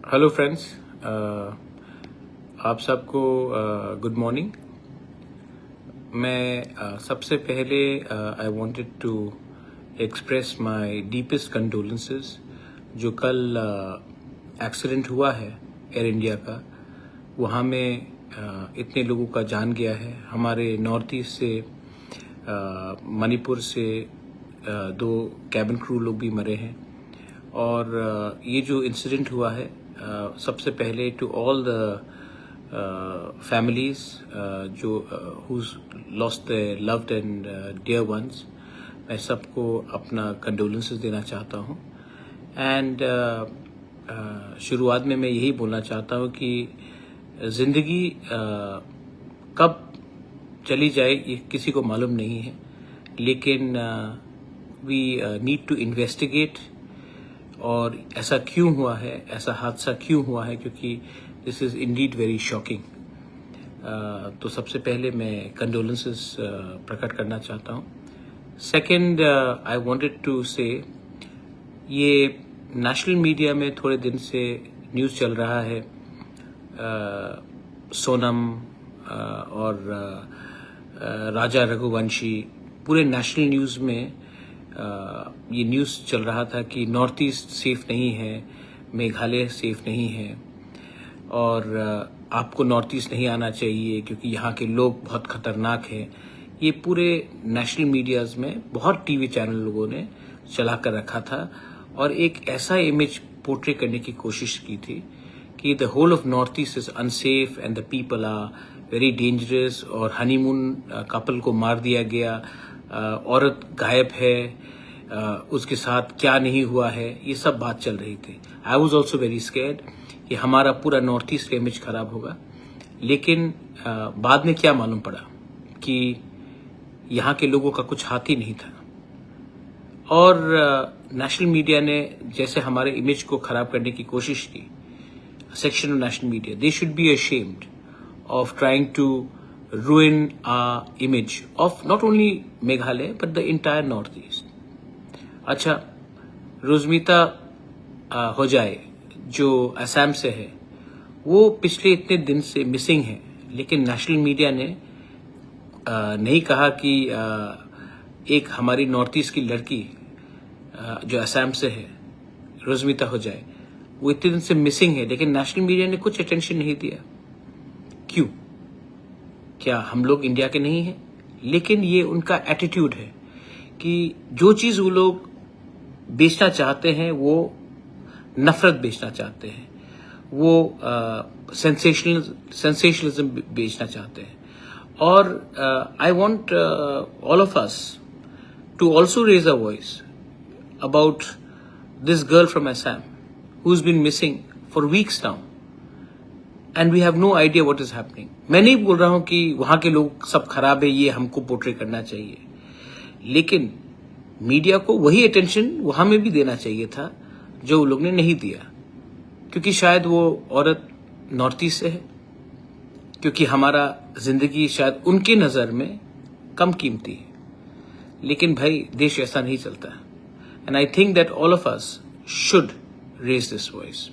Hello friends, आप सबको good morning. मैं सबसे पहले I wanted to express my deepest condolences. जो कल एक्सीडेंट हुआ है एयर इंडिया का, वहाँ में इतने लोगों का जान गया है। हमारे नॉर्थ ईस्ट से मणिपुर से दो कैबिन क्रू लोग भी मरे हैं। और ये जो इंसिडेंट हुआ है, सबसे पहले टू ऑल द फैमिलीज जो whose lost the loved and dear ones, मैं सबको अपना कंडोलेंसेस देना चाहता हूँ। एंड शुरुआत में मैं यही बोलना चाहता हूँ कि ज़िंदगी कब चली जाए ये किसी को मालूम नहीं है, लेकिन वी नीड टू इन्वेस्टिगेट और ऐसा क्यों हुआ है, ऐसा हादसा क्यों हुआ है, क्योंकि this is Indeed very shocking. तो सबसे पहले मैं कंडोलेंसेस प्रकट करना चाहता हूँ। सेकंड, आई वांटेड टू से, ये नेशनल मीडिया में थोड़े दिन से न्यूज़ चल रहा है, सोनम और राजा रघुवंशी, पूरे नेशनल न्यूज़ में ये न्यूज़ चल रहा था कि नॉर्थ ईस्ट सेफ नहीं है, मेघालय सेफ नहीं है और आपको नॉर्थ ईस्ट नहीं आना चाहिए क्योंकि यहाँ के लोग बहुत खतरनाक हैं। ये पूरे नेशनल मीडियाज़ में बहुत टीवी चैनल लोगों ने चला कर रखा था और एक ऐसा इमेज पोर्ट्रे करने की कोशिश की थी कि the whole of North East is unsafe and the people are very dangerous और हनीमून कपल को मार दिया गया, औरत गायब है, उसके साथ क्या नहीं हुआ है, ये सब बात चल रही थी। I was also very scared कि हमारा पूरा नॉर्थ ईस्ट का इमेज खराब होगा। लेकिन बाद में क्या मालूम पड़ा कि यहाँ के लोगों का कुछ हाथ ही नहीं था। और नेशनल मीडिया ने जैसे हमारे इमेज को खराब करने की कोशिश की, section of national media, they should be ashamed of trying to ruin our image of not only Meghalaya but the entire Northeast. अच्छा, रोजमीता हो जाए जो असम से है, वो पिछले इतने दिन से मिसिंग है, लेकिन नेशनल मीडिया ने नहीं कहा कि एक हमारी नॉर्थ ईस्ट की लड़की जो असम से है, रोजमीता हो जाए, वो इतने दिन से मिसिंग है, लेकिन नेशनल मीडिया ने कुछ अटेंशन नहीं दिया। क्यों? क्या हम लोग इंडिया के नहीं हैं? लेकिन ये उनका एटीट्यूड है कि जो चीज़ वो लोग बेचना चाहते हैं वो नफरत बेचना चाहते हैं, वो सेंसेशनलिज्म बेचना चाहते हैं। और I want all of us to also raise a voice about this girl from Assam who is been missing for weeks now and we have no idea what is happening. मैं नहीं बोल रहा हूं कि वहां के लोग सब खराब है, ये हमको पोर्ट्रे करना चाहिए, लेकिन मीडिया को वही अटेंशन वहां में भी देना चाहिए था जो लोग ने नहीं दिया, क्योंकि शायद वो औरत नॉर्थ ईस्ट से है, क्योंकि हमारा जिंदगी शायद उनके नजर में कम कीमती है। लेकिन भाई, देश ऐसा नहीं चलता, and I think that all of us should raise this voice.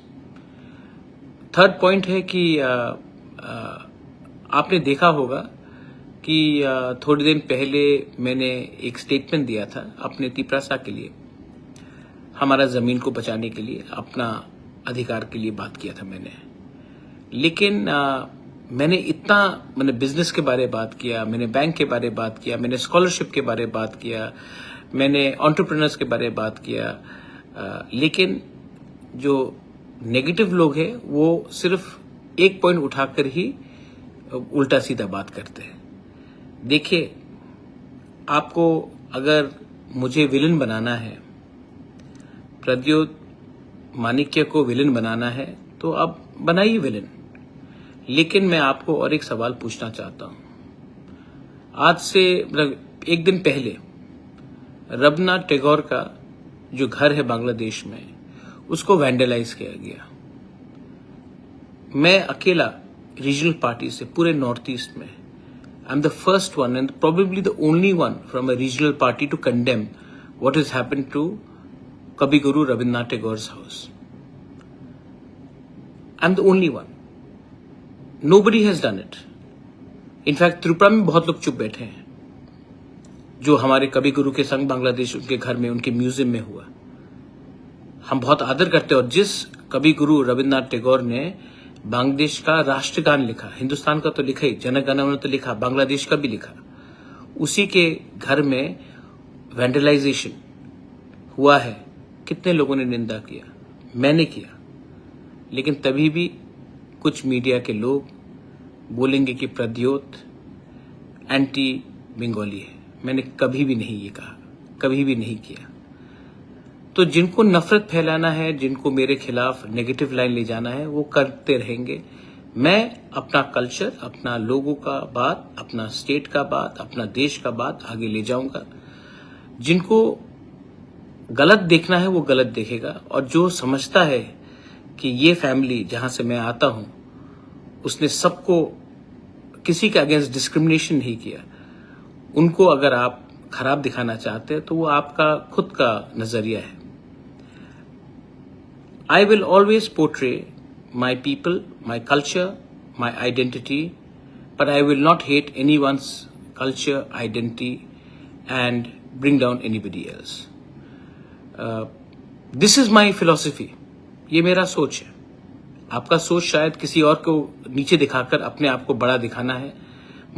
Third point है कि आपने देखा होगा कि थोड़े दिन पहले मैंने एक स्टेटमेंट दिया था अपने तिपरासा के लिए, हमारा ज़मीन को बचाने के लिए, अपना अधिकार के लिए बात किया था मैंने। लेकिन मैंने बिजनेस के बारे में बात किया, मैंने बैंक के बारे में बात किया, मैंने स्कॉलरशिप के बारे में बात किया, मैंने एंटरप्रेन्योर्स के बारे में बात किया, लेकिन जो नेगेटिव लोग हैं वो सिर्फ एक पॉइंट उठाकर ही उल्टा सीधा बात करते हैं। देखिए, आपको अगर मुझे विलन बनाना है, प्रद्योत माणिक्य को विलन बनाना है, तो आप बनाइए विलन। लेकिन मैं आपको और एक सवाल पूछना चाहता हूं। आज से एक दिन पहले रबीन्द्रनाथ टैगोर का जो घर है बांग्लादेश में, उसको वैंडलाइज किया गया। मैं अकेला रीजनल पार्टी से पूरे नॉर्थ ईस्ट में, I am the first one and probably the only one from a regional party to condemn what is happened to Kavi Guru Rabindranath Tagore's house. I am the only one, nobody has done it. In fact Tripura में बहुत लोग चुप बैठे हैं, जो हमारे कवि गुरु के संग बांग्लादेश उनके घर में, उनके म्यूजियम में हुआ। हम बहुत आदर करते हैं। और जिस कवि गुरु रविन्द्रनाथ टैगोर ने बांग्लादेश का राष्ट्रगान लिखा, हिंदुस्तान का तो लिखा ही, जनगण मन तो लिखा, बांग्लादेश का भी लिखा, उसी के घर में वैंडलाइजेशन हुआ है। कितने लोगों ने निंदा किया, मैंने किया, लेकिन तभी भी कुछ मीडिया के लोग बोलेंगे कि प्रद्योत एंटी बंगाली है। मैंने कभी भी नहीं ये कहा, कभी भी नहीं किया। तो जिनको नफरत फैलाना है, जिनको मेरे खिलाफ नेगेटिव लाइन ले जाना है, वो करते रहेंगे। मैं अपना कल्चर, अपना लोगों का बात, अपना स्टेट का बात, अपना देश का बात आगे ले जाऊंगा। जिनको गलत देखना है वो गलत देखेगा, और जो समझता है कि ये फैमिली जहां से मैं आता हूं, उसने सबको, किसी के अगेंस्ट डिस्क्रिमिनेशन नहीं किया, उनको अगर आप खराब दिखाना चाहते हैं तो वो आपका खुद का नजरिया है। I will always portray my people, my culture, my identity, but I will not hate anyone's culture, identity, and bring down anybody else. This is my philosophy. ये मेरा सोच है। आपका सोच शायद किसी और को नीचे दिखाकर अपने आप को बड़ा दिखाना है।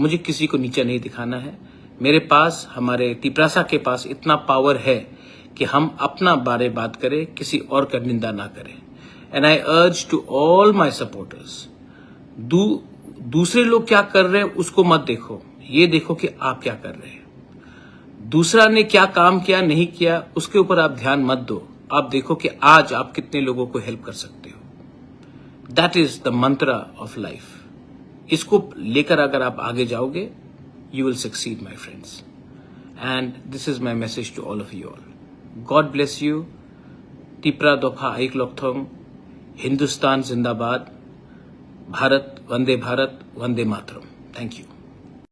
मुझे किसी को नीचे नहीं दिखाना है। मेरे पास, हमारे तिपरासा के पास इतना पावर है कि हम अपना बारे बात करें, किसी और का निंदा ना करें। And I urge to all my supporters, दूसरे लोग क्या कर रहे हैं उसको मत देखो, ये देखो कि आप क्या कर रहे हैं। दूसरा ने क्या काम किया, नहीं किया, उसके ऊपर आप ध्यान मत दो। आप देखो कि आज आप कितने लोगों को हेल्प कर सकते हो। That is the Mantra of life. इसको लेकर अगर आप आगे जाओगे, you will succeed, my friends. And this is my message to all of you all. God bless you. Tipra Dopha Aik Lokthong. Hindustan Zindabad. Bharat, Vande Mataram. Thank you.